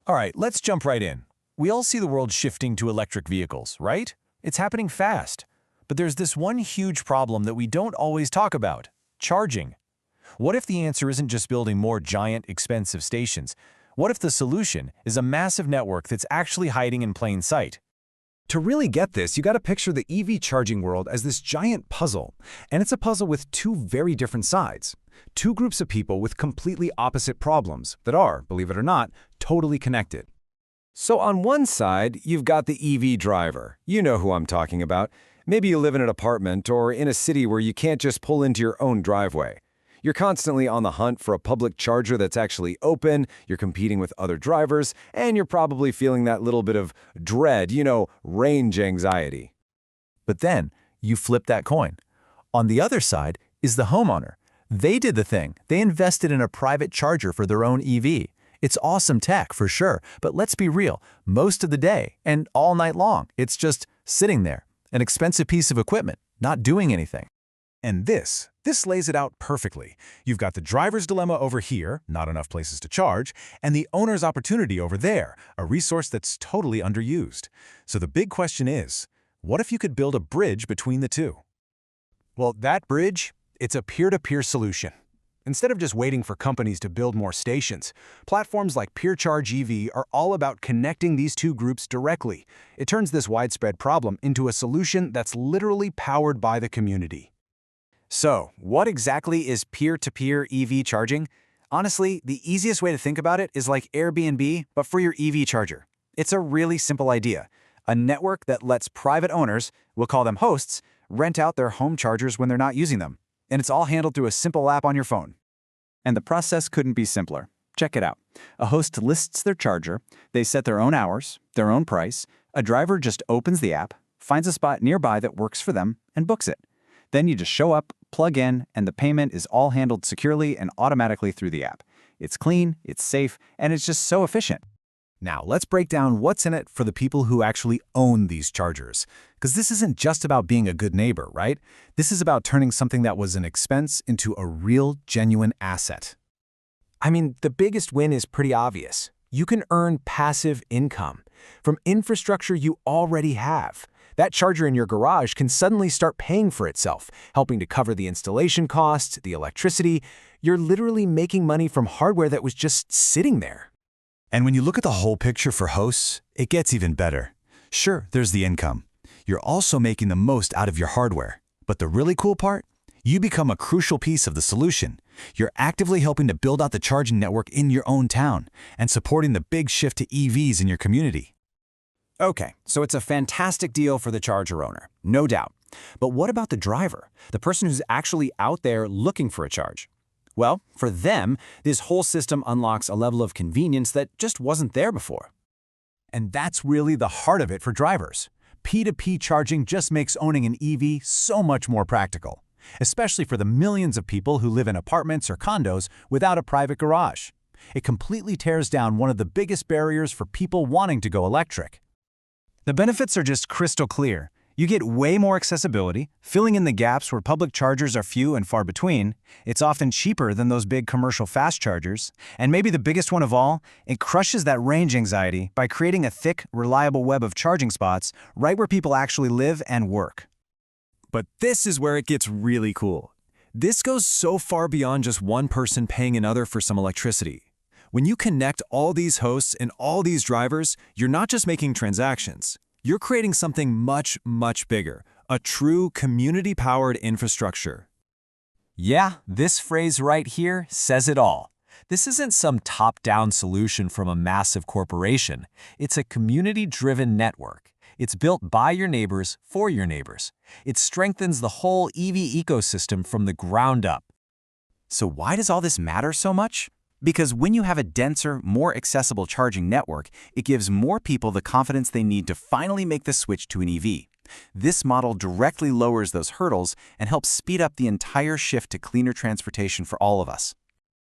All right, let's jump right in. We all see the world shifting to electric vehicles, right? It's happening fast. But there's this one huge problem that we don't always talk about: charging. What if the answer isn't just building more giant, expensive stations? What if the solution is a massive network that's actually hiding in plain sight? To really get this, you gotta picture the EV charging world as this giant puzzle. And it's a puzzle with two very different sides. Two groups of people with completely opposite problems that are, believe it or not, totally connected. So on one side, you've got the EV driver. You know who I'm talking about. Maybe you live in an apartment or in a city where you can't just pull into your own driveway. You're constantly on the hunt for a public charger that's actually open, you're competing with other drivers, and you're probably feeling that little bit of dread, range anxiety. But then, you flip that coin. On the other side is the homeowner. They did the thing. They invested in a private charger for their own EV. It's awesome tech, for sure, but let's be real. Most of the day, and all night long, it's just sitting there, an expensive piece of equipment, not doing anything. And this lays it out perfectly. You've got the driver's dilemma over here, not enough places to charge, and the owner's opportunity over there, a resource that's totally underused. So the big question is, what if you could build a bridge between the two? Well, that bridge, it's a peer-to-peer solution. Instead of just waiting for companies to build more stations, platforms like PeerChargeEV are all about connecting these two groups directly. It turns this widespread problem into a solution that's literally powered by the community. So, what exactly is peer-to-peer EV charging? Honestly, the easiest way to think about it is like Airbnb, but for your EV charger. It's a really simple idea. A network that lets private owners, we'll call them hosts, rent out their home chargers when they're not using them. And it's all handled through a simple app on your phone. And the process couldn't be simpler. Check it out. A host lists their charger, they set their own hours, their own price, a driver just opens the app, finds a spot nearby that works for them, and books it. Then you just show up, plug in, and the payment is all handled securely and automatically through the app. It's clean, it's safe, and it's just so efficient. Now, let's break down what's in it for the people who actually own these chargers. Because this isn't just about being a good neighbor, right? This is about turning something that was an expense into a real, genuine asset. I mean, the biggest win is pretty obvious. You can earn passive income from infrastructure you already have. That charger in your garage can suddenly start paying for itself, helping to cover the installation costs, the electricity. You're literally making money from hardware that was just sitting there. And when you look at the whole picture for hosts, it gets even better. Sure, there's the income. You're also making the most out of your hardware. But the really cool part? You become a crucial piece of the solution. You're actively helping to build out the charging network in your own town and supporting the big shift to EVs in your community. Okay, so it's a fantastic deal for the charger owner, no doubt. But what about the driver, the person who's actually out there looking for a charge? Well, for them, this whole system unlocks a level of convenience that just wasn't there before. And that's really the heart of it for drivers. P2P charging just makes owning an EV so much more practical, especially for the millions of people who live in apartments or condos without a private garage. It completely tears down one of the biggest barriers for people wanting to go electric. The benefits are just crystal clear. You get way more accessibility, filling in the gaps where public chargers are few and far between. It's often cheaper than those big commercial fast chargers. And maybe the biggest one of all, it crushes that range anxiety by creating a thick, reliable web of charging spots right where people actually live and work. But this is where it gets really cool. This goes so far beyond just one person paying another for some electricity. When you connect all these hosts and all these drivers, you're not just making transactions. You're creating something much, much bigger, a true community-powered infrastructure. Yeah, this phrase right here says it all. This isn't some top-down solution from a massive corporation. It's a community-driven network. It's built by your neighbors for your neighbors. It strengthens the whole EV ecosystem from the ground up. So why does all this matter so much? Because when you have a denser, more accessible charging network, it gives more people the confidence they need to finally make the switch to an EV. This model directly lowers those hurdles and helps speed up the entire shift to cleaner transportation for all of us.